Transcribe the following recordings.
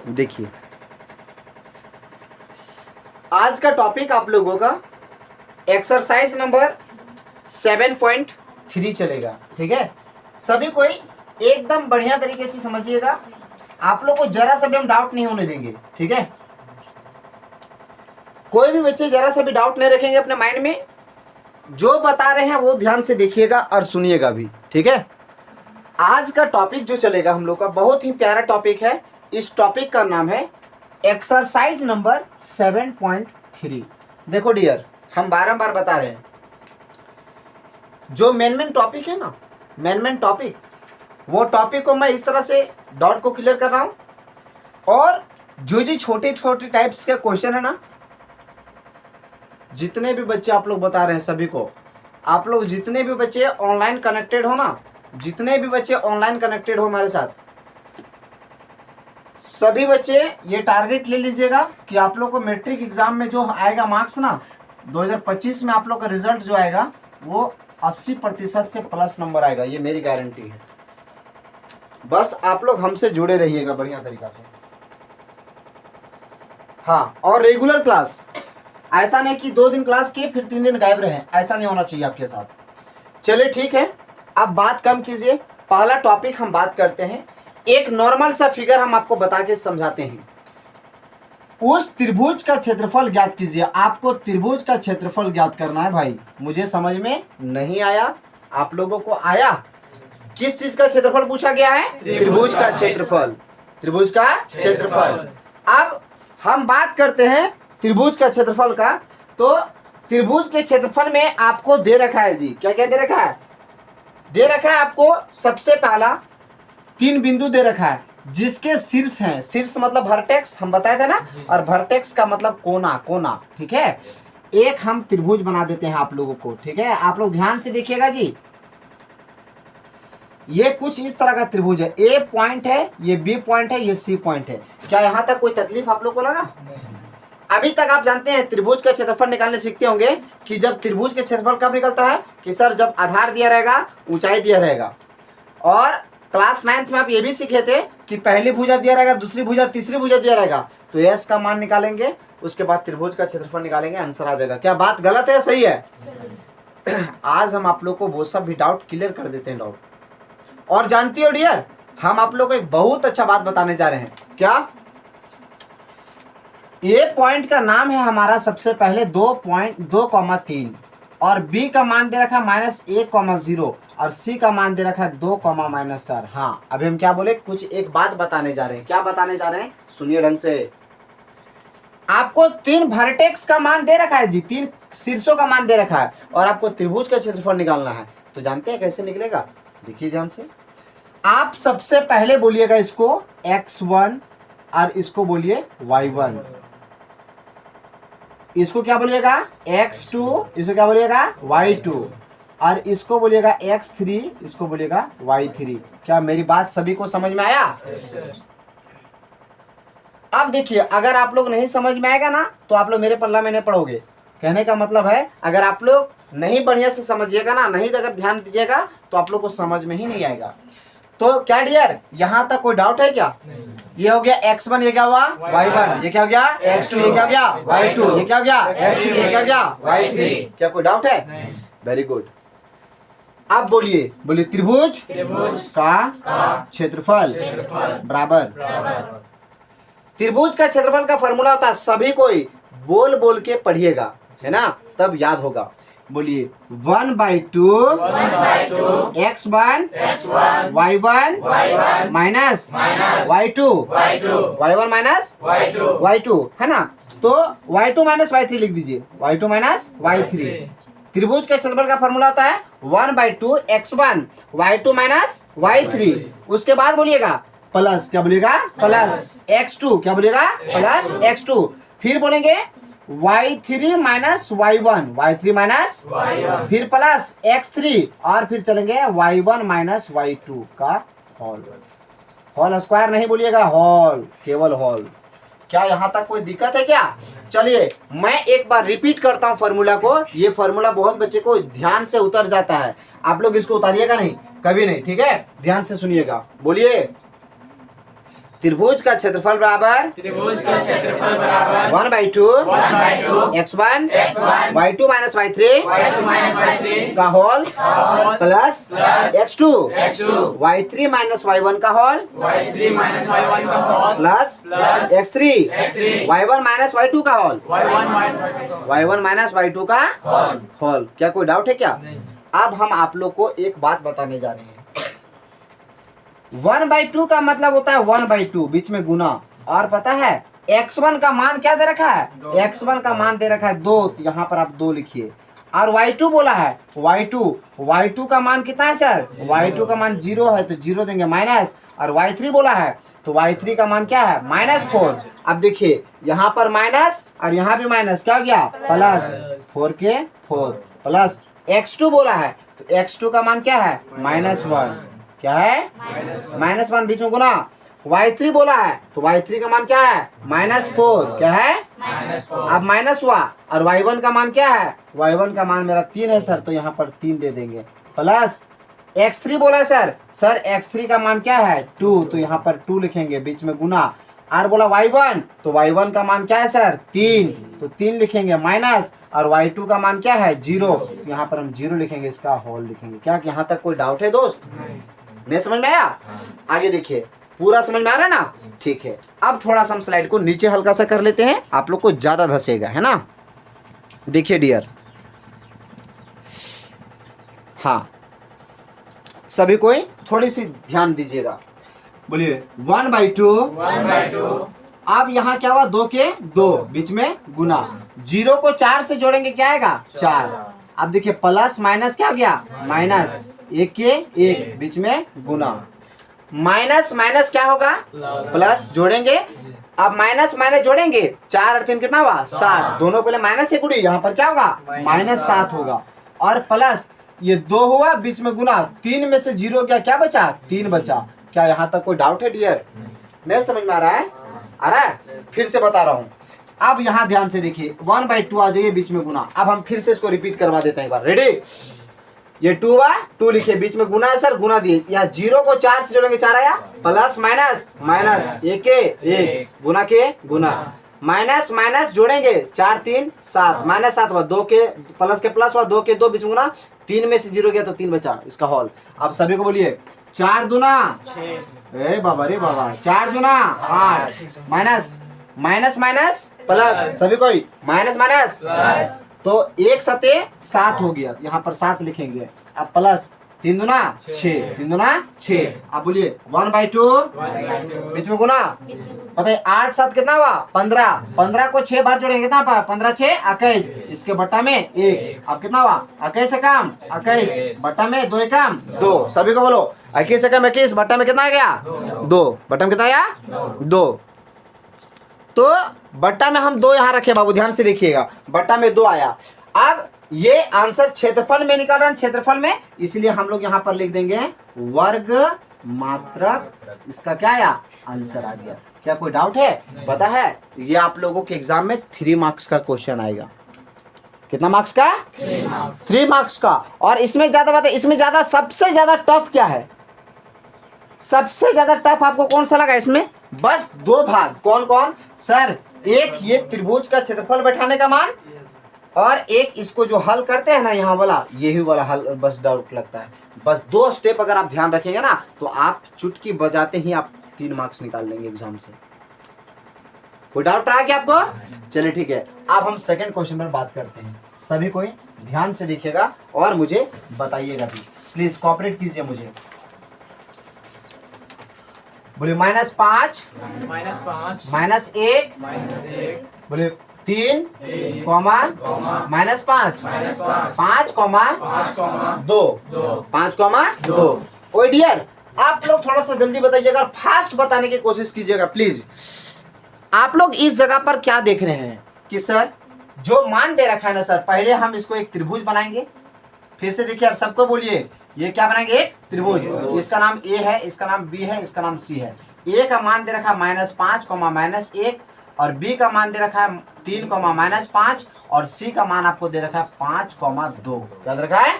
देखिए आज का टॉपिक आप लोगों का एक्सरसाइज नंबर 7.3 चलेगा। ठीक है, सभी कोई एकदम बढ़िया तरीके से समझिएगा। आप लोग को जरा सा भी हम डाउट नहीं होने देंगे। ठीक है, कोई भी बच्चे जरा सा भी डाउट नहीं रखेंगे अपने माइंड में। जो बता रहे हैं वो ध्यान से देखिएगा और सुनिएगा भी। ठीक है, आज का टॉपिक जो चलेगा हम लोग का बहुत ही प्यारा टॉपिक है। इस टॉपिक का नाम है एक्सरसाइज नंबर 7.3। देखो डियर, हम बारंबार बता रहे हैं जो मेन टॉपिक है ना, मेन टॉपिक, वो टॉपिक को मैं इस तरह से डॉट को क्लियर कर रहा हूं। और जो छोटे छोटे टाइप्स के क्वेश्चन है ना, जितने भी बच्चे आप लोग बता रहे हैं सभी को, आप लोग जितने भी बच्चे ऑनलाइन कनेक्टेड हो ना, जितने भी बच्चे ऑनलाइन कनेक्टेड हो हमारे साथ, सभी बच्चे ये टारगेट ले लीजिएगा कि आप लोग को मैट्रिक एग्जाम में जो आएगा मार्क्स ना 2025 में, आप लोग का रिजल्ट जो आएगा वो 80% से प्लस नंबर आएगा। ये मेरी गारंटी है। बस आप लोग हमसे जुड़े रहिएगा बढ़िया तरीका से। हाँ, और रेगुलर क्लास, ऐसा नहीं कि 2 दिन क्लास किए फिर 3 दिन गायब रहे, ऐसा नहीं होना चाहिए आपके साथ। चलिए ठीक है, अब बात कम कीजिए। पहला टॉपिक हम बात करते हैं, एक नॉर्मल सा फिगर हम आपको बता के समझाते हैं। उस त्रिभुज का क्षेत्रफल ज्ञात कीजिए। आपको त्रिभुज का क्षेत्रफल ज्ञात करना है भाई। मुझे समझ में नहीं आया, आप लोगों को आया? किस चीज का क्षेत्रफल पूछा गया है? त्रिभुज का क्षेत्रफल, त्रिभुज का क्षेत्रफल। अब हम बात करते हैं त्रिभुज का क्षेत्रफल का। तो त्रिभुज के क्षेत्रफल में आपको दे रखा है जी, क्या क्या दे रखा है? दे रखा है आपको सबसे पहला 3 बिंदु दे रखा है जिसके शीर्ष हैं। शीर्ष मतलब वर्टेक्स, हम बताए थे ना, और वर्टेक्स का मतलब कोना, कोना। ठीक है, एक हम त्रिभुज बना देते हैं आप लोगों को। ठीक है, आप लोग ध्यान से देखिएगा जी। ये कुछ इस तरह का त्रिभुज है, ए पॉइंट है, ये बी पॉइंट है, ये सी पॉइंट है। क्या यहाँ तक कोई तकलीफ आप लोग को लगा? अभी तक आप जानते हैं त्रिभुज का क्षेत्रफल निकालने सीखते होंगे कि जब त्रिभुज का क्षेत्रफल कब निकलता है कि सर जब आधार दिया रहेगा, ऊंचाई दिया रहेगा। और क्लास 9th में आप ये भी सीखे थे कि पहली भुजा दिया रहेगा, दूसरी भुजा, तीसरी भुजा दिया रहेगा, तो एस का मान निकालेंगे, उसके बाद त्रिभुज का क्षेत्रफल निकालेंगे, आंसर आ जाएगा। क्या बात गलत है या सही है? आज हम आप लोग को वो सब भी डाउट क्लियर कर देते हैं, डाउट। और जानती हो डियर, हम आप लोग को एक बहुत अच्छा बात बताने जा रहे हैं। क्या? ए पॉइंट का नाम है हमारा सबसे पहले 2.2,3 और बी का मान दे रखा है -1,0 और सी का मान दे रखा है 2,-4। हाँ, अभी हम क्या बोले, कुछ एक बात बताने जा रहे हैं। क्या बताने जा रहे हैं? सुनिए ढंग से। आपको 3 वर्टेक्स का मान दे रखा है जी, 3 शीर्षों का मान दे रखा है और आपको त्रिभुज का क्षेत्रफल निकालना है। तो जानते हैं कैसे निकलेगा? देखिए ध्यान से। आप सबसे पहले बोलिएगा इसको x1 और इसको बोलिए y1। इसको क्या बोलिएगा? x2, इसको क्या बोलिएगा? y2, और इसको बोलिएगा x3, इसको बोलिएगा y3। क्या मेरी बात सभी को समझ में आया? yes, अब देखिए, अगर आप लोग नहीं समझ में आएगा ना तो आप लोग मेरे पल्ला में नहीं पढ़ोगे। कहने का मतलब है, अगर आप लोग नहीं बढ़िया से समझिएगा ना, नहीं अगर ध्यान दीजिएगा तो आप लोग को समझ में ही नहीं आएगा। तो क्या डियर, यहाँ तक कोई डाउट है क्या? ये हो गया x1, ये क्या हुआ? y1, ये क्या हो गया? x2, ये क्या हो गया? y2, ये क्या हो गया? x3, ये क्या हो गया? y3। क्या कोई डाउट है? Very good. अब बोलिए, बोलिए त्रिभुज का क्षेत्रफल बराबर। त्रिभुज का क्षेत्रफल का फॉर्मूला होता है, सभी कोई बोल बोल के पढ़िएगा, है ना, तब याद होगा। बोलिए 1/2 x1 y1 minus y2 y1 minus y2, है ना। तो y2 माइनस y3 लिख दीजिए, y2 माइनस y3। त्रिभुज के क्षेत्रफल का फॉर्मूला होता है 1/2 x1 y2 माइनस y3। उसके बाद बोलिएगा प्लस, क्या बोलिएगा? प्लस x2, क्या बोलिएगा? Plus x2। फिर बोलेंगे y3 minus y1, y3 minus y1, फिर प्लस x3, और फिर चलेंगे y1 माइनस y2 का होल। होल स्क्वायर नहीं बोलिएगा, होल, केवल होल। क्या यहाँ तक कोई दिक्कत है क्या? चलिए मैं एक बार रिपीट करता हूँ फॉर्मूला को। ये फॉर्मूला बहुत बच्चे को ध्यान से उतर जाता है, आप लोग इसको उतारिएगा नहीं, कभी नहीं। ठीक है, ध्यान से सुनिएगा। बोलिए त्रिभुज का क्षेत्रफल बराबर 1/2 x1 y2 माइनस y3 का whole plus x2 y3 minus y1 का whole plus x3 y1 minus y2 का होल y1 माइनस y2 का होल। क्या कोई डाउट है क्या? अब हम आप लोग को एक बात बताने जा रहे हैं। 1/2 का मतलब होता है 1/2 बीच में गुना, और पता है x1 का मान क्या दे रखा है? x1 का मान दे रखा है 2, तो यहाँ पर आप 2 लिखिए। और y2 बोला है y2 का मान कितना है सर? y2 का मान 0 है तो 0 देंगे माइनस, और y3 बोला है तो y3 का मान क्या है? -4। अब देखिए यहाँ पर माइनस और यहाँ भी माइनस, क्या हो गया? प्लस 4 के 4 प्लस x2 बोला है तो x2 का मान क्या है? -1। क्या है? -1 बीच में गुना। y3 बोला है तो y3 का मान क्या है? -4। क्या है? अब माइनस हुआ, और y1 का मान क्या है? y1 का मान मेरा 3 है सर, तो यहाँ पर 3 दे देंगे, प्लस x3 बोला है सर x3 का मान क्या है? 2, तो यहाँ पर 2 लिखेंगे बीच में गुना। और बोला y1 तो y1 का मान क्या है सर? 3, तो 3 लिखेंगे माइनस, और y2 का मान क्या है? 0, तो यहाँ पर हम 0 लिखेंगे, इसका होल लिखेंगे। क्या यहाँ तक कोई डाउट है दोस्त? नहीं समझ में आया? आगे देखिए, पूरा समझ में आ रहा है ना? ठीक है, अब थोड़ा सा हम स्लाइड को नीचे हल्का सा कर लेते हैं, आप लोग को ज्यादा धसेगा, है ना? देखिए डियर, हाँ सभी कोई थोड़ी सी ध्यान दीजिएगा, बोलिए 1/2। अब यहाँ क्या हुआ? 2 के 2 बीच में गुना, 0 को 4 से जोड़ेंगे, क्या आएगा? 4। अब देखिए प्लस माइनस क्या हो गया? माइनस, 1 के 1 बीच में गुना, माइनस माइनस क्या होगा? प्लस जोड़ेंगे। अब माइनस माइनस जोड़ेंगे, 4 और 3 कितना हुआ? 7। दोनों पहले माइनस से गुड़ी, यहाँ पर क्या होगा? -7 होगा, और प्लस ये 2 हुआ बीच में गुना, 3 में से 0 गया, क्या बचा? 3 बचा। क्या यहाँ तक कोई डाउट है डियर? नहीं समझ में आ रहा है? आ रहा है? फिर से बता रहा हूँ। अब यहाँ ध्यान से देखिए, 1/2 आ जाइए बीच में गुना। अब हम फिर से इसको रिपीट करवा देते हैं एक बार, रेडी? ये 2 लिखे, बीच में गुना है सर, गुना दिए। यहाँ 0 को 4 से जोड़ेंगे, 4 आया, प्लस माइनस माइनस, 1 के 1 गुना के गुना, माइनस माइनस जोड़ेंगे, 4 3 7, -7 हुआ, 2 के प्लस के प्लस हुआ, 2 के 2 बीच में गुना, 3 में से 0 गया तो 3 बचा, इसका हॉल। अब सभी को बोलिए 4 दूना 6, रे बाबा 4 दूना 8, माइनस माइनस माइनस प्लस, सभी कोई माइनस माइनस, तो 1 7 7 हो गया, यहाँ पर 7 लिखेंगे। अब प्लस 3 दूना 6, 3 दूना 6। अब बोलिए 1/2 बीच में गुना, पता है 8 7 कितना हुआ? 15। 15 को 6 बार जोड़ेंगे, कितना पाया? 15 6 21, इसके बट्टा में 1। अब कितना हुआ? 21 से कम 21, बट्टा में 2 कम 2। सभी को बोलो 21 से कम 21, बट्टा में कितना आ गया? 2। बट्टा में कितना आया? 2। तो बट्टा में हम 2 यहाँ रखे बाबू, ध्यान से देखिएगा, बट्टा में 2 आया। अब ये आंसर क्षेत्रफल में निकाल रहे हैं, क्षेत्रफल में, इसलिए हम लोग यहाँ पर लिख देंगे वर्ग मात्रक। इसका क्या आया? आंसर आ गया। क्या कोई डाउट है? पता है ये आप लोगों के एग्जाम में 3 मार्क्स का क्वेश्चन आएगा। कितना मार्क्स का? 3 मार्क्स का। और इसमें ज्यादा बात है, इसमें ज्यादा सबसे ज्यादा टफ क्या है? सबसे ज्यादा टफ आपको कौन सा लगा इसमें? बस 2 भाग। कौन कौन सर? एक ये त्रिभुज का क्षेत्रफल बैठाने का मान, और एक इसको जो हल करते हैं ना यहाँ वाला, यही वाला हल बस डाउट लगता है। बस 2 स्टेप अगर आप ध्यान रखेंगे ना, तो आप चुटकी बजाते ही आप 3 मार्क्स निकाल लेंगे एग्जाम से। कोई डाउट रहा क्या आपको? चलिए ठीक है, अब हम सेकंड क्वेश्चन पर बात करते हैं। सभी कोई ध्यान से देखिएगा और मुझे बताइएगा भी, प्लीज कोऑपरेट कीजिए मुझे। बोलिए -5 -1 बोलिए 3 कॉमा -5 5 2 5 2। ओ डियर, आप लोग थोड़ा सा जल्दी बताइएगा, फास्ट बताने की कोशिश कीजिएगा प्लीज। आप लोग इस जगह पर क्या देख रहे हैं कि सर जो मान दे रखा है ना सर, पहले हम इसको एक त्रिभुज बनाएंगे। फिर से देखिए, सबको बोलिए, ये क्या बनाएंगे? एक त्रिभुज। इसका नाम ए है, इसका नाम बी है, इसका नाम सी है। ए का मान दे रखा है -5, -1, और बी का मान दे रखा है 3, -5, और सी का मान आपको दे रखा है 5, 2। क्या दे रखा है?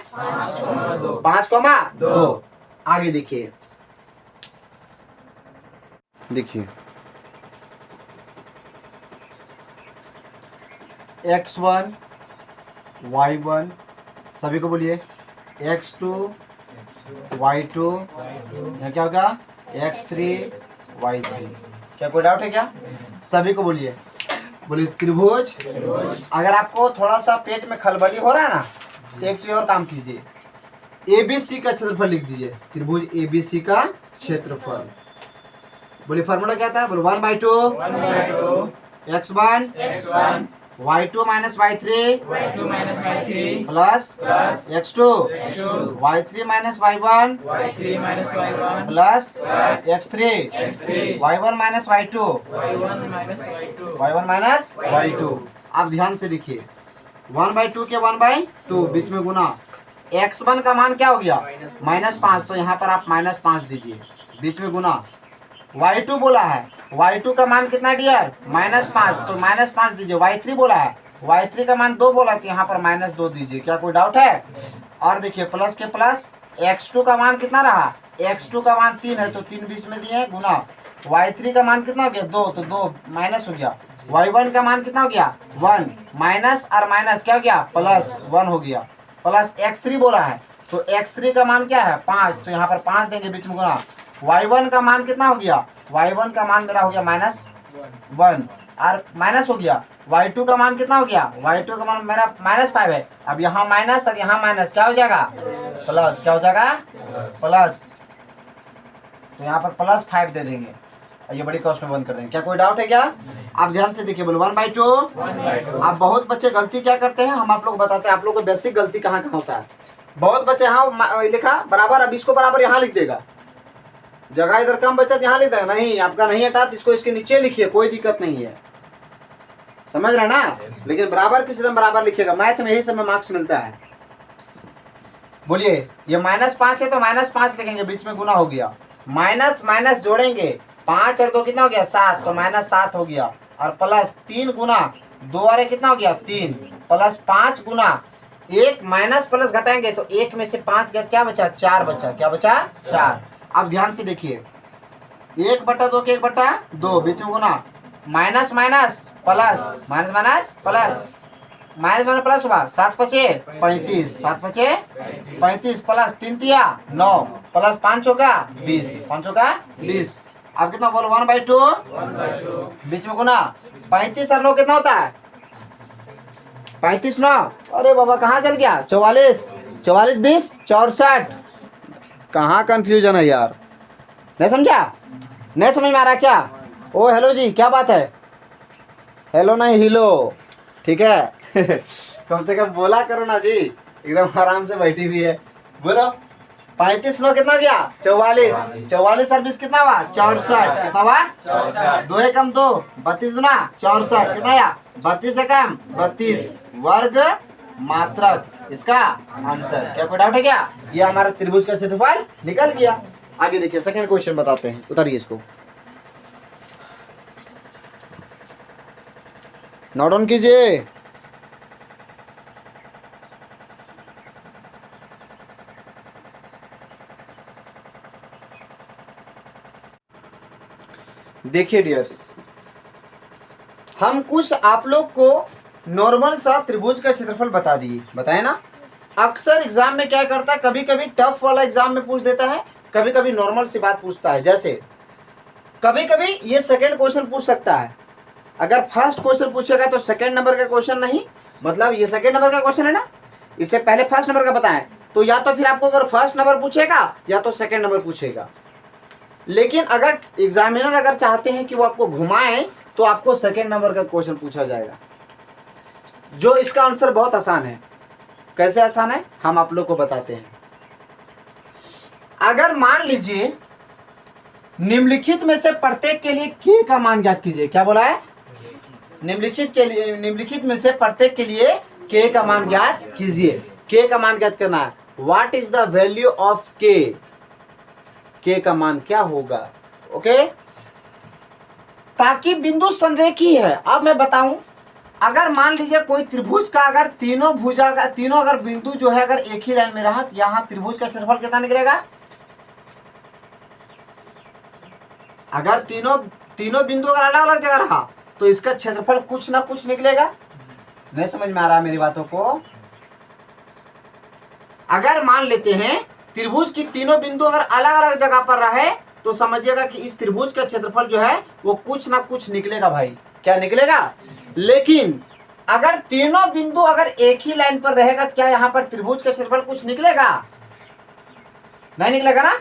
5, 2। आगे देखिए, देखिए x1 y1 सभी को बोलिए, x2 y2, यहाँ क्या होगा x3 y3। क्या कोई डाउट है क्या? सभी को बोलिए, बोलिए त्रिभुज। अगर आपको थोड़ा सा पेट में खलबली हो रहा है ना तो एक चीज और काम कीजिए, ABC का क्षेत्रफल लिख दीजिए, त्रिभुज ABC का क्षेत्रफल। बोलिए फार्मूला क्या था? बोलो 1/2 x1 y2 minus y3 plus x2 y3 minus y1 plus x3 y1 minus y2 आप ध्यान से देखिए, 1/2 के 1/2 बीच में गुना, x1 का मान क्या हो गया -5, तो यहाँ पर आप -5 दीजिए, बीच में गुना। y2 बोला है, y2 का मान कितना डियर -5, तो -5 दीजिए। y3 बोला है, y3 का मान 2 बोला, तो यहाँ पर -2 दीजिए। क्या कोई डाउट है? और देखिए प्लस के प्लस, x2 का मान कितना रहा, x2 का मान 3 है तो 3 बीच में दिए गुना। y3 का मान कितना हो गया 2, तो 2 माइनस हो गया। y1 का मान कितना हो गया 1, माइनस और माइनस क्या हो गया +1 हो गया। प्लस x3 बोला है, तो x3 का मान क्या है 5, तो यहाँ पर 5 देंगे बीच में गुना। y1 का मान कितना हो गया, y1 का मान मेरा हो गया -1 और माइनस हो गया। y2 का मान कितना हो गया, y2 का मान मेरा -5 है। अब यहाँ माइनस और यहाँ माइनस क्या हो जाएगा प्लस, क्या हो जाएगा प्लस, तो यहाँ पर +5 दे देंगे और ये बड़ी कॉस्ट में बंद कर देंगे। क्या कोई डाउट है क्या? आप ध्यान से देखिए, बोलो 1/2। आप बहुत बच्चे गलती क्या करते हैं, हम आप लोग बताते हैं आप लोग को बेसिक गलती कहाँ कहाँ होता है। बहुत बच्चे यहाँ लिखा बराबर, अब इसको बराबर यहाँ लिख देगा, जगह इधर कम बचत यहाँ लिख देगा, नहीं आपका नहीं हटा, इसको इसके नीचे लिखिए, कोई दिक्कत नहीं है, समझ रहे ना। लेकिन बराबर किसी दिन बराबर लिखिएगा, मैथ में यही समय मार्क्स मिलता है। बोलिए ये -5 है तो -5 लिखेंगे, बीच में गुना हो गया, माइनस माइनस जोड़ेंगे, 5 और 2 कितना हो गया 7, तो -7 हो गया। और प्लस 3 गुना 2 और 1 कितना हो गया 3, प्लस 5 गुना 1 माइनस प्लस घटाएंगे तो 1 में से 5 गया, क्या बचा 4 बचा, क्या बचा 4। अब ध्यान से देखिए, 1/2 के 1/2 बीच में गुना, minus minus plus, minus minus plus, minus minus plus हुआ, 7 पचे 35, 7 पचे 35 प्लस 3 तिया 9 प्लस 5 होगा 20, 5 होगा 20। अब कितना बोलो 1/2 बीच में गुना, 35 और 9 कितना होता है 35 9, अरे बाबा कहाँ चल गया 44, 44 20 64। कहाँ कंफ्यूजन है यार, नहीं समझा, नहीं समझ में आ रहा क्या? ओ हेलो जी, क्या बात है, हेलो नहीं हिलो, ठीक है कम से कम बोला करो ना जी, एकदम आराम से बैठी हुई है। बोलो 35 9 कितना गया 44, 44 और 20 कितना हुआ 64, कितना हुआ 2 एकम 2, 32 गुना 64 कितना आया 32 से कम 32 वर्ग मात्रक, इसका आंसर। क्या कोई डाउट है क्या? ये हमारा त्रिभुज का क्षेत्रफल निकल गया। आगे देखिए सेकंड क्वेश्चन बताते हैं, उतारिए इसको, नोट ऑन कीजिए। देखिए डियर्स, हम कुछ आप लोग को नॉर्मल सा त्रिभुज का क्षेत्रफल बता दिए, बताए ना। अक्सर एग्जाम में क्या करता है, कभी कभी टफ वाला एग्जाम में पूछ देता है, कभी कभी नॉर्मल सी बात पूछता है। जैसे कभी कभी ये सेकंड क्वेश्चन पूछ सकता है, अगर फर्स्ट क्वेश्चन पूछेगा तो सेकंड नंबर का क्वेश्चन नहीं, मतलब ये सेकंड नंबर का क्वेश्चन है ना, इससे पहले फर्स्ट नंबर का बताएं, तो या तो फिर आपको अगर फर्स्ट नंबर पूछेगा या तो सेकंड नंबर पूछेगा। लेकिन अगर एग्जामिनर अगर चाहते हैं कि वो आपको घुमाएं तो आपको सेकंड नंबर का क्वेश्चन पूछा जाएगा, जो इसका आंसर बहुत आसान है। कैसे आसान है हम आप लोग को बताते हैं। अगर मान लीजिए निम्नलिखित में से प्रत्येक के लिए के का मान ज्ञात कीजिए, क्या बोला है, निम्नलिखित में से प्रत्येक के लिए के का मान ज्ञात कीजिए। के का मान ज्ञात करना है, what is the value of के का मान क्या होगा, ओके। ताकि बिंदु संरेखी है। अब मैं बताऊं, अगर मान लीजिए कोई त्रिभुज का अगर तीनों अगर बिंदु जो है अगर एक ही लाइन में रहा, यहाँ त्रिभुज का क्षेत्रफल कितना निकलेगा, अगर तीनों बिंदु अगर अलग अलग जगह रहा तो इसका क्षेत्रफल कुछ ना कुछ निकलेगा। नहीं समझ में आ रहा मेरी बातों को? अगर मान लेते हैं त्रिभुज की तीनों बिंदु अगर अलग अलग जगह पर रहे तो समझिएगा कि इस त्रिभुज का क्षेत्रफल जो है वो कुछ ना कुछ निकलेगा भाई। क्या निकलेगा? लेकिन अगर तीनों बिंदु अगर एक ही लाइन पर रहेगा तो क्या यहाँ पर त्रिभुज का क्षेत्रफल कुछ निकलेगा? नहीं निकलेगा ना।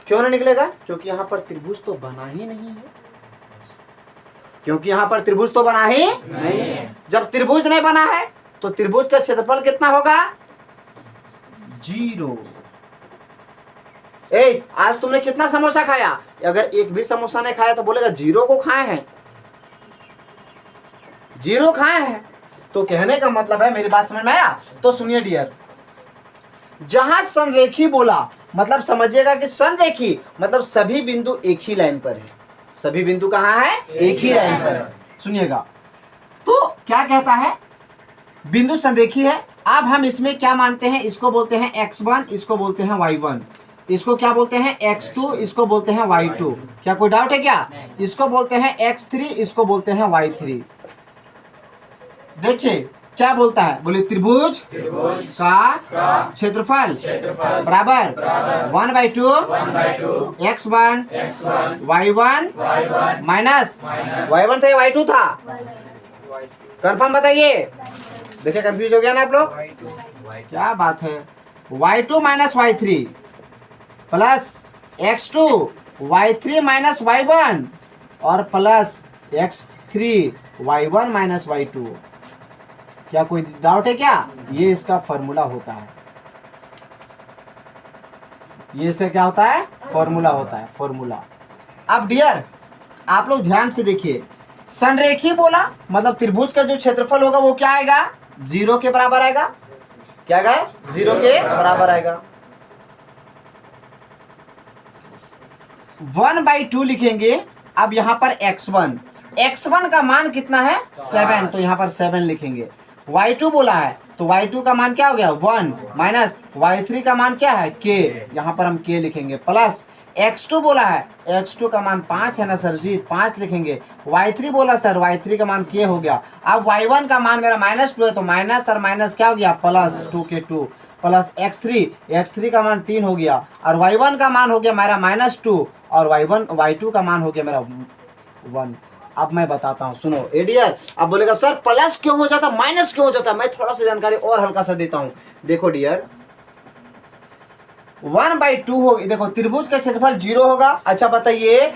क्यों नहीं निकलेगा? क्योंकि यहाँ पर त्रिभुज तो बना ही नहीं है। क्योंकि यहाँ पर त्रिभुज तो बना ही नहीं है। जब त्रिभुज नहीं बना है तो त्रिभुज का क्षेत्रफल कितना होगा? 0। आज तुमने कितना समोसा खाया? अगर एक भी समोसा नहीं खाया तो बोलेगा 0 को खाए हैं, 0 खाए हैं। तो कहने का मतलब है, मेरी बात समझ में आया? तो सुनिए डियर, जहां संरेखी बोला मतलब समझिएगा कि संरेखी मतलब सभी बिंदु एक ही लाइन पर है। सभी बिंदु कहाँ है? एक ही लाइन पर है। सुनिएगा तो क्या कहता है, बिंदु संरेखी है। अब हम इसमें क्या मानते हैं? इसको बोलते हैं x1, इसको बोलते हैं y1, इसको क्या बोलते हैं? x2, इसको बोलते हैं y2। क्या कोई डाउट है क्या? इसको बोलते हैं x3, इसको बोलते हैं y3। देखिए क्या बोलता है, बोले त्रिभुज का क्षेत्रफल बराबर 1/2 x1 y1 माइनस y1 था या y2 था? कंफर्म बताइए। देखिए कंफ्यूज हो गया ना आप लोग? क्या बात है? y2 minus y3 plus x2 y3 minus y1 और plus x3 y1 minus y2। क्या कोई डाउट है क्या? ये इसका फॉर्मूला होता है। ये इसका क्या होता है? फॉर्मूला होता है, फॉर्मूला। अब डियर आप लोग ध्यान से देखिए, संरेखी बोला मतलब त्रिभुज का जो क्षेत्रफल होगा वो क्या आएगा? 0 के बराबर आएगा। क्या आएगा? 0 के बराबर आएगा। 1/2 लिखेंगे। अब यहाँ पर x1 का मान कितना है? 7, तो यहाँ पर 7 लिखेंगे। y2 बोला है तो y2 का मान क्या हो गया? 1 माइनस y3 का मान क्या है? k, यहाँ पर हम k लिखेंगे। प्लस x2 बोला है, x2 का मान 5 है ना सर जी, 5 लिखेंगे। y3 बोला सर, y3 का मान k हो गया। अब y1 का मान मेरा -2 है तो माइनस और माइनस क्या हो गया? प्लस 2k2 प्लस x3 का मान 3 हो गया और y1 का मान हो गया मेरा -2 और y2 का मान हो गया मेरा 1। अब मैं बताता हूँ, सुनो एडियर। अब बोलेगा सर प्लस क्यों हो जाता, माइनस क्यों हो जाता? मैं थोड़ा सा जानकारी और हल्का सा देता हूँ। देखो डियर 1/2 होगी। देखो त्रिभुज का क्षेत्रफल 0 होगा। अच्छा बताइए,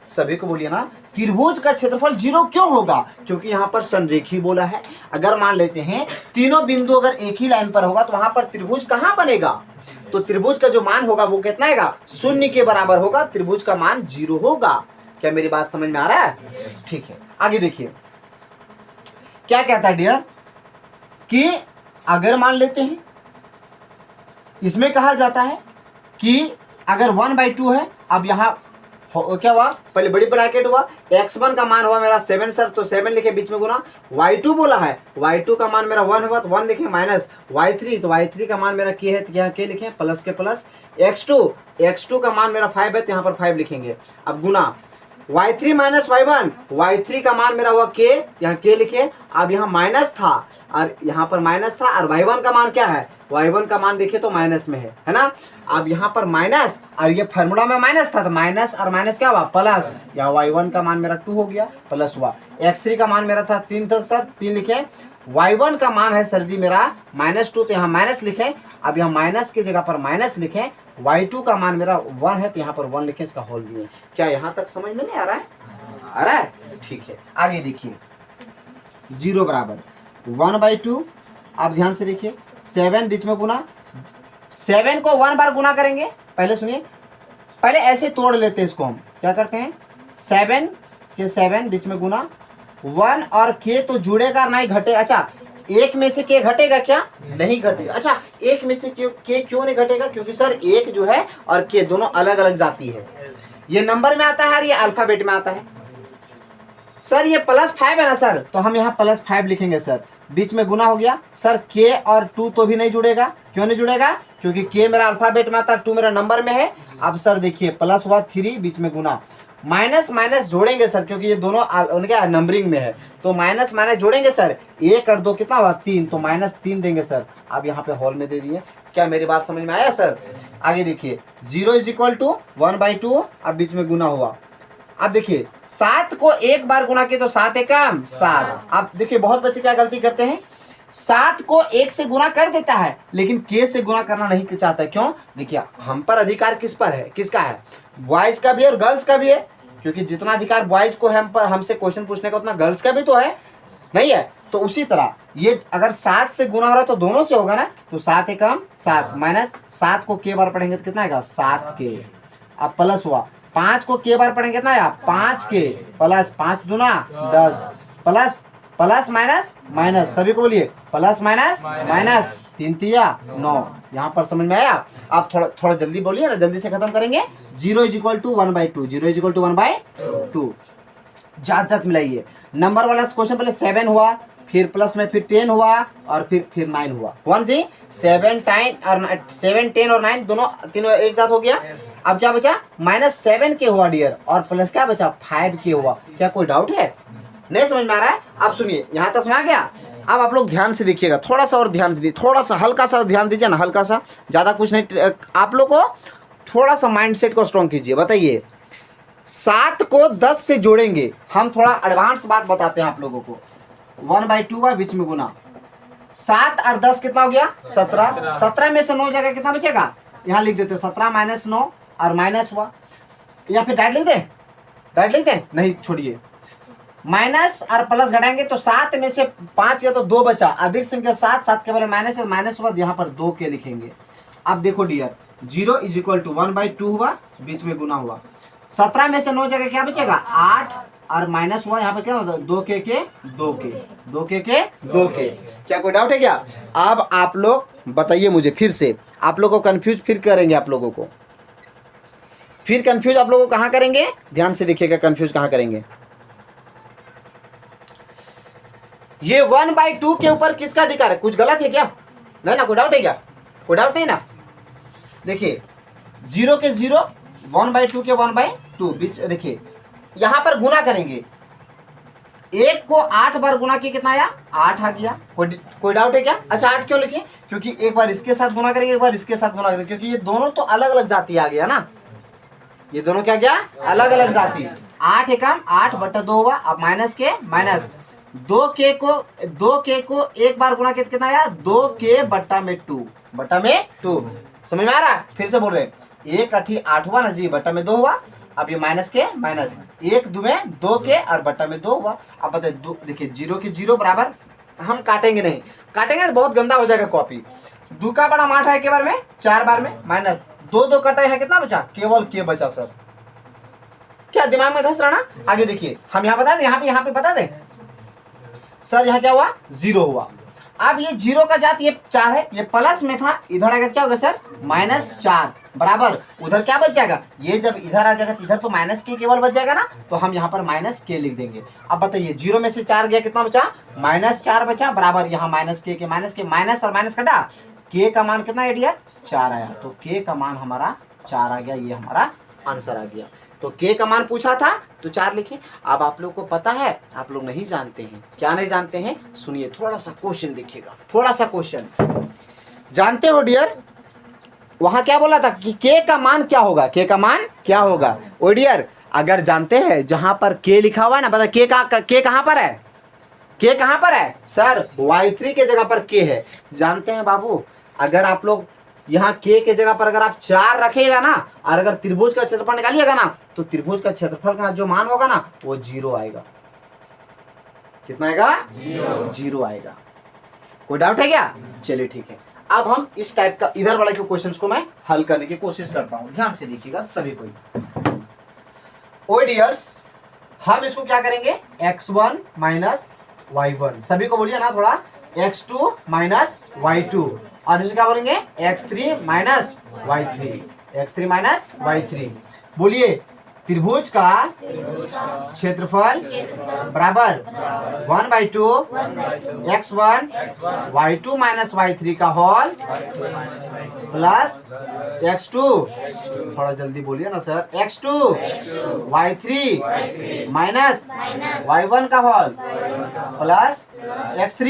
सभी को बोलिए ना, त्रिभुज का क्षेत्रफल 0 क्यों होगा? क्योंकि यहाँ पर संरेखी बोला है। अगर मान लेते हैं तीनों बिंदु अगर एक ही लाइन पर होगा तो वहां पर त्रिभुज कहाँ बनेगा? तो त्रिभुज का जो मान होगा वो कितना आएगा? 0 के बराबर होगा। त्रिभुज का मान 0 होगा। क्या मेरी बात समझ में आ रहा है? ठीक है, आगे देखिए क्या कहता है डियर कि अगर मान लेते हैं इसमें कहा जाता है कि अगर 1/2 है। अब यहाँ क्या हुआ? पहले बड़ी ब्रैकेट हुआ, x1 का मान हुआ मेरा 7 सर, तो 7 लिखे बीच में गुना। y2 बोला है, y2 का मान मेरा 1 हुआ तो 1 लिखे माइनस y3, तो y3 का मान मेरा k है तो यहाँ k लिखे प्लस के प्लस। x2 का मान मेरा 5 है तो यहाँ पर 5 लिखेंगे। अब गुना y3 माइनस y1, y3 का मान मेरा हुआ k, यहाँ k लिखे। अब यहाँ माइनस था और यहाँ पर माइनस था और y1 का मान क्या है? y1 का मान देखिए तो माइनस में है ना। अब यहाँ पर माइनस और ये फार्मूला में माइनस था तो माइनस और माइनस क्या हुआ? प्लस। यहाँ y1 का मान मेरा 2 हो गया, प्लस हुआ। x3 का मान मेरा था 3 था सर, 3 लिखे। y1 का मान है सर जी मेरा -2 तो यहाँ माइनस लिखे। अब यहाँ माइनस की जगह पर माइनस लिखे। y2 का मान मेरा 1 है तो यहाँ पर 1 लिखे, इसका होल दिए। क्या यहाँ तक समझ में नहीं आ रहा है? आ रहा है? ठीक है, आगे देखिए 0 बराबर 1/2। आप ध्यान से देखिए 7 बीच में गुना, 7 को 1 बार गुना करेंगे। पहले सुनिए, पहले ऐसे तोड़ लेते हैं इसको। हम क्या करते हैं? 7 के 7 बीच में गुना, 1 और k तो जुड़ेगा नहीं घटे। अच्छा एक में से k घटेगा क्या? नहीं घटेगा। अच्छा एक में से k क्यों नहीं घटेगा? क्योंकि सर एक जो है और k दोनों अलग अलग जाती है। ये नंबर में आता है और ये अल्फाबेट में आता है। सर ये +5 है ना सर, तो हम यहाँ +5 लिखेंगे सर। बीच में गुना हो गया सर, k और 2 तो भी नहीं जुड़ेगा। क्यों नहीं जुड़ेगा? क्योंकि k मेरा अल्फाबेट में आता है, 2 मेरा नंबर में है। अब सर देखिए प्लस हुआ 3 बीच में गुना, माइनस माइनस जोड़ेंगे सर, क्योंकि ये दोनों उनके नंबरिंग में है, तो माइनस माइनस जोड़ेंगे सर, 1 और 2 कितना हुआ 3, तो -3 देंगे सर। अब यहाँ पे हॉल में दे दिए। क्या मेरी बात समझ में आया सर? आगे देखिए 0 = 1/2, अब बीच में गुना हुआ। अब देखिए 7 को एक बार गुना किया तो 7 एकम 7। अब देखिए बहुत बच्चे क्या गलती करते हैं, 7 को 1 से गुना कर देता है लेकिन k से गुना करना नहीं चाहता। क्यों? देखिए हम पर अधिकार किस पर है, किसका है? बॉयज का भी है और गर्ल्स का भी है, क्योंकि जितना अधिकार बॉयज को है हमसे क्वेश्चन पूछने का, उतना गर्ल्स का भी तो है, नहीं है? तो उसी तरह ये अगर 7 से गुना हो रहा है तो दोनों से होगा ना, तो 7 एकम 7 माइनस 7 को k बार पढ़ेंगे तो कितना आएगा 7k। अब प्लस हुआ 5 को k बार पढ़ेंगे कितना आया 5k, प्लस 5 दूना 10, प्लस प्लस माइनस माइनस, सभी को बोलिए प्लस माइनस माइनस, 3 तिया 9। यहाँ पर समझ में आया? आप थोड़ा जल्दी बोलिए ना, जल्दी से खत्म करेंगे। 0 = 1/2, 0 = 1/2, जात मिलाइए। नंबर वाला क्वेश्चन पहले 7 हुआ, फिर प्लस में फिर 10 हुआ और फिर 9 हुआ। 1 जी 7 10 और 9 दोनों तीनों एक साथ हो गया। अब क्या बचा -7k हुआ डियर, और प्लस क्या बचा 5k हुआ। क्या कोई डाउट है? नहीं समझ में आ रहा है? आप सुनिए, यहाँ तक समझ आ गया? अब आप लोग ध्यान से देखिएगा, थोड़ा सा और ध्यान से दीजिए, थोड़ा सा हल्का सा ध्यान दीजिए ना, हल्का सा, ज़्यादा कुछ नहीं। आप लोग को थोड़ा सा माइंडसेट को स्ट्रॉन्ग कीजिए। बताइए 7 को 10 से जोड़ेंगे, हम थोड़ा एडवांस बात बताते हैं आप लोगों को। 1/2 का बीच में गुना, 7 और 10 कितना हो गया 17। 17 में से 9 जगह कितना बचेगा, यहाँ लिख देते 17 - 9 और माइनस हुआ, या फिर डायरेक्ट लिख दें, नहीं छोड़िए, माइनस और प्लस घटाएंगे तो 7 में से 5 या तो 2 बचा, अधिक संख्या 7 के बारे माइनस है, माइनस हुआ, यहाँ पर 2 के लिखेंगे। अब देखो डियर 0 = 1/2 हुआ, बीच में गुना हुआ, 17 में से 9 जगह क्या बचेगा 8 और माइनस हुआ, यहाँ पर क्या होता है 2k के 2k। क्या कोई डाउट है क्या? अब आप लोग बताइए मुझे, फिर से आप लोग को कंफ्यूज फिर करेंगे, आप लोगों को फिर कंफ्यूज आप लोगों को कहाँ करेंगे, ध्यान से देखिएगा कंफ्यूज कहाँ करेंगे। ये 1/2 के ऊपर किसका अधिकार है? कुछ गलत है क्या? नहीं ना? कोई डाउट है क्या? कोई डाउट नहीं ना? देखिए 0 के 0, 1/2 के 1/2, बीच देखिए यहां पर गुना करेंगे, 1 को 8 बार गुना किया कितना आया 8 आ गया। कोई डाउट है क्या? अच्छा 8 क्यों लिखे? क्योंकि एक बार इसके साथ गुना करेंगे, एक बार इसके साथ गुना करेंगे, क्योंकि ये दोनों तो अलग अलग जाति आ गया ना, ये दोनों क्या गया अलग अलग जाति। 8 एकम 8/2 हुआ, अब माइनस के माइनस 2k को एक बार गुना कितना आया 2k/2 समझ में आ रहा है? फिर से बोल रहे 1 8 8 हुआ ना जी, बट्टा में 2 हुआ। अब ये माइनस के माइनस 1 2 में 2k और बट्टा में 2 हुआ। अब बताइए देखिए 0 के 0 बराबर, हम काटेंगे नहीं, काटेंगे तो बहुत गंदा हो जाएगा कॉपी। 2 का बड़ा 8 है के बार में 4 बार में, माइनस 2 कटे है, कितना बचा केवल k बचा सर। क्या दिमाग में धस रहा ना? आगे देखिए हम यहाँ बता दें, यहाँ पे बता दें सर, यहाँ क्या हुआ 0 हुआ। अब ये 0 का जात ये 4 है, ये प्लस में था, इधर आएगा क्या होगा सर -4 बराबर, उधर क्या बच जाएगा, ये जब इधर आ जाएगा तो इधर तो माइनस के केवल बच जाएगा ना, तो हम यहाँ पर -k लिख देंगे। अब बताइए 0 में से 4 गया, कितना बचा -4 बचा, बराबर यहाँ माइनस के माइनस और माइनस कटा, k का मान कितना आइडिया 4 आया, तो k का मान हमारा 4 आ गया, ये हमारा आंसर आ गया। तो k का मान पूछा था तो 4 लिखे। अब आप लोग को पता है, आप लोग नहीं जानते हैं, क्या नहीं जानते हैं? सुनिए थोड़ा सा क्वेश्चन देखिएगा, थोड़ा सा क्वेश्चन जानते हो डियर, वहां क्या बोला था कि k का मान क्या होगा, k का मान क्या होगा। ओ डियर अगर जानते हैं जहां पर k लिखा हुआ है ना, पता k कहां पर है, k कहां पर है सर, y3 के जगह पर k है, जानते हैं बाबू। अगर आप लोग यहाँ k के जगह पर अगर आप 4 रखेगा ना, और अगर त्रिभुज का क्षेत्रफल निकालिएगा ना, तो त्रिभुज का क्षेत्रफल का जो मान होगा ना वो 0 आएगा। कितना आएगा 0 आएगा। कोई डाउट है क्या? चलिए ठीक है। अब हम इस टाइप का इधर वाले के क्वेश्चंस को मैं हल करने की कोशिश करता हूं, ध्यान से देखिएगा सभी कोई। ओ डियर्स हम इसको क्या करेंगे x1 - y1, सभी को बोलिए ना थोड़ा, x2 - y2, और इसको क्या बोलेंगे x3 - y3, x3 - y3। बोलिए त्रिभुज का क्षेत्रफल बराबर 1/2 x1 y2 माइनस y3 का होल प्लस x2, थोड़ा जल्दी बोलिए ना sir, x2 y3 minus y1 का whole plus x3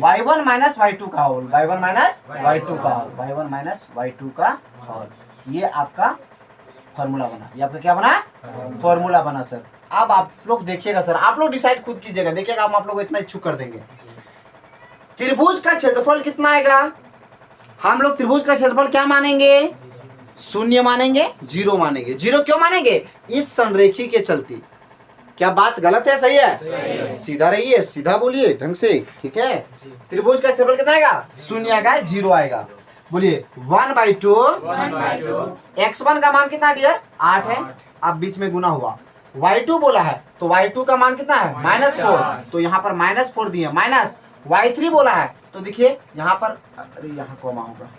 y1 minus y2 का होल, y1 माइनस y2 का होल, y1 माइनस y2 का होल। ये आपका फॉर्मूला बना, ये आपका क्या बना, फॉर्मूला बना सर। अब आप लोग देखिएगा सर, आप लोग डिसाइड खुद कीजिएगा, देखिएगा हम आप लोग इतना इच्छुक कर देंगे। त्रिभुज का क्षेत्रफल कितना आएगा, हम लोग त्रिभुज का क्षेत्रफल क्या मानेंगे, शून्य मानेंगे, जीरो मानेंगे। जीरो क्यों मानेंगे, इस संरेखी के चलते। क्या बात गलत है, सही है? सीधा रहिए, सीधा बोलिए ढंग से, ठीक है। त्रिभुज का क्षेत्रफल कितना आएगा, शून्य आएगा, जीरो आएगा। बोलिए 1/2 x1 का मान कितना डियर, 8 है। अब बीच में गुना हुआ, y2 बोला है तो y2 का मान कितना है, -4, तो यहाँ पर -4 दिए, माइनस y3 बोला है तो देखिए यहाँ पर, अरे यहाँ कॉमा होगा,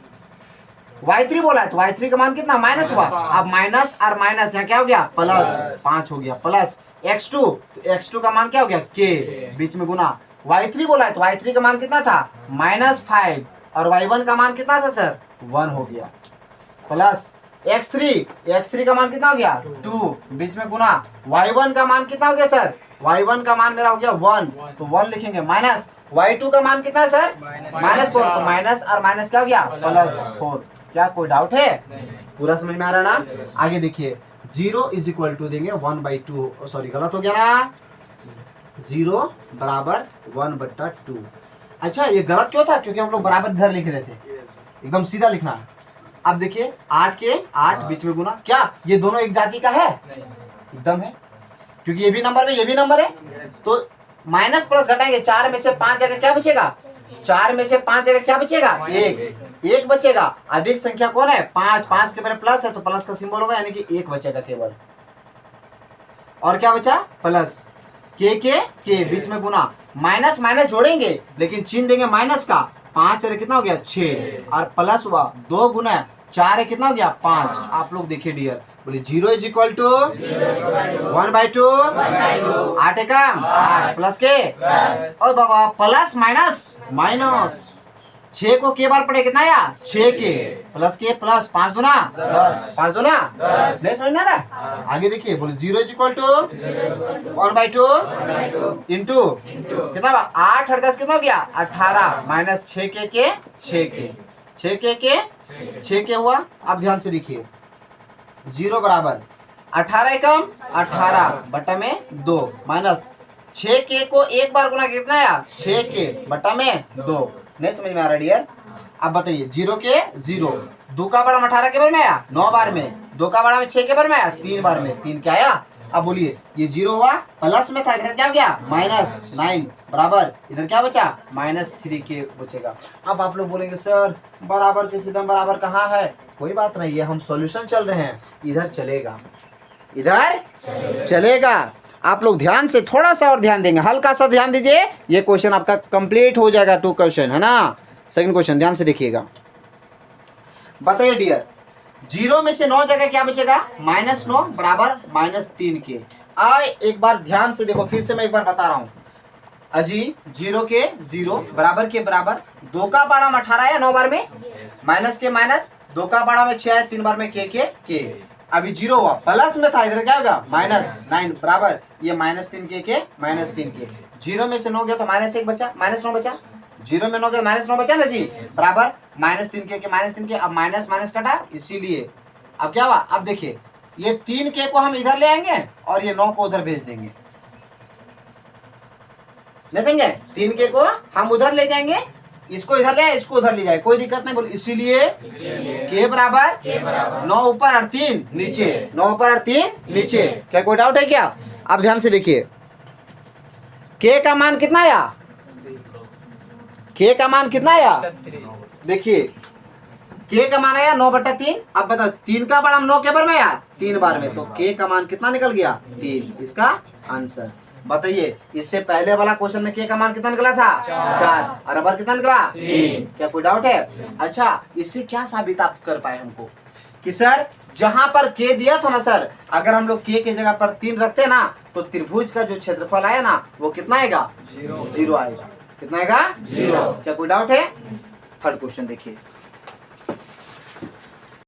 y3 बोला है तो y3 का मान कितना, माइनस हुआ। अब माइनस और माइनस यहाँ क्या हो गया, प्लस 5 हो गया, प्लस x2, तो x2 का मान क्या हो गया, k, बीच में गुना। y3 बोला है तो y3 का मान कितना था, -5, और y1 का मान कितना था सर, 1 हो गया, प्लस x3 का मान कितना हो गया, 2, बीच में गुना। y1 का मान कितना हो गया सर, y1 का मान मेरा हो गया 1, तो 1 लिखेंगे, माइनस y2 का मान कितना है सर, -4, तो माइनस और माइनस क्या हो गया, +4। क्या कोई डाउट है, पूरा समझ में आ रहा ना? आगे देखिए, 0 इज इक्वल टू देंगे 1/2, सॉरी गलत हो गया ना, 0 बराबर 1/2। अच्छा ये गलत क्यों था, क्योंकि हम लोग बराबर इधर लिख रहे थे, एकदम सीधा लिखना है। अब देखिए 8 के 8 बीच में गुना, क्या ये दोनों एक जाति का है, एकदम है, क्योंकि ये भी नंबर में ये भी नंबर है, तो माइनस प्लस घटाएंगे, 4 में से 5 जगह क्या बचेगा, 4 में से 5 जगह क्या बचेगा, 1 बचेगा। अधिक संख्या कौन है, 5 के पहले प्लस है तो प्लस का सिंबल होगा, यानी कि 1 बचेगा केवल। और क्या बचा, प्लस के बीच में गुना, माइनस माइनस जोड़ेंगे लेकिन चिन्ह देंगे माइनस का, 5 कितना हो गया 6, और प्लस हुआ 2 गुना 4 है कितना हो गया 5। आप लोग देखिए डियर, बोले 0 इज इक्वल टू 1/2, 8 कम 8 प्लस के, और बाबा प्लस माइनस माइनस, 6 को के बार पढ़े कितना आया, 6 के, प्लस के प्लस, 5 दूना 10, 5 दूना 10, नहीं समझ में आ रहा है? आगे देखिए, बोले 0 इज इक्वल टू 1/2 इंटू कितना, 8 और 10 कितना हो गया 18, माइनस 6 के 6 के हुआ। अब ध्यान से देखिए, 0 बराबर 18 एकम 18 बटा में 2, माइनस 6 के को एक बार गुना कितना आया, 6 के बटा में 2। नहीं समझ में आ रहा डियर? अब बताइए, 0 के 0, 2 का बड़ा 18 के बार में आया 9 बार में, 2 का बड़ा में 6 के बार में आया 3 बार में, 3 क्या आया। अब बोलिए ये 0 हुआ, प्लस में था, इधर क्या हो गया -9 बराबर, इधर क्या बचा -3 के बचेगा। अब आप लोग बोलेंगे सर बराबर के सीधा बराबर कहाँ है, कोई बात नहीं है, हम सॉल्यूशन चल रहे हैं, इधर चलेगा, इधर चलेगा। आप लोग ध्यान से थोड़ा सा और ध्यान देंगे, हल्का सा ध्यान दीजिए, ये क्वेश्चन आपका कंप्लीट हो जाएगा, 2 क्वेश्चन है ना। सेकंड क्वेश्चन ध्यान से देखिएगा, बताइए डियर, 0 में से 9 जगह क्या बचेगा, -9 बराबर -3 के। एक बार ध्यान से देखो, फिर से मैं एक बार बता रहा हूँ अजी, 0 के 0 बराबर के बराबर, 2 का बड़ा में 18 है 9 बार में, माइनस के माइनस, 2 का बड़ा में 6 है 3 बार में के अभी 0 हुआ, प्लस में था, इधर क्या होगा -9 बराबर, ये -3 के -3 के। 0 में से 9 गया तो -1 बचा, -9 बचा, 0 में 9 गया -9 बचा ना जी, बराबर -3 के -3 के। अब माइनस माइनस कटा, इसीलिए अब क्या हुआ, अब देखिए ये 3 के को हम इधर ले आएंगे और ये 9 को उधर भेज देंगे, नहीं समझे, 3 के को हम उधर ले जाएंगे, इसको इधर ले आए, इसको उधर ले जाए, कोई दिक्कत नहीं बोल, इसीलिए के बराबर 9 ऊपर और 3 नीचे, 9 ऊपर और 3 नीचे। क्या कोई डाउट है क्या? अब ध्यान से देखिए, के का मान कितना आया, के का मान कितना आया, देखिए के का मान आया 9/3। अब बताओ 3 का बड़ा 9 के बार में आया 3 बार में, तो के का मान कितना निकल गया 3, इसका आंसर। बताइए इससे पहले वाला क्वेश्चन में के का मान कितना निकला था 4 और अब कितना निकला 3। क्या कोई डाउट है? अच्छा, इससे क्या साबित आप कर पाए हमको कि सर जहां पर के दिया था ना सर, अगर हम लोग के जगह पर 3 रखते ना तो त्रिभुज का जो क्षेत्रफल आया ना वो कितना आएगा? 0 आएगा। कितना आएगा? 0। क्या कोई डाउट है? थर्ड क्वेश्चन देखिए।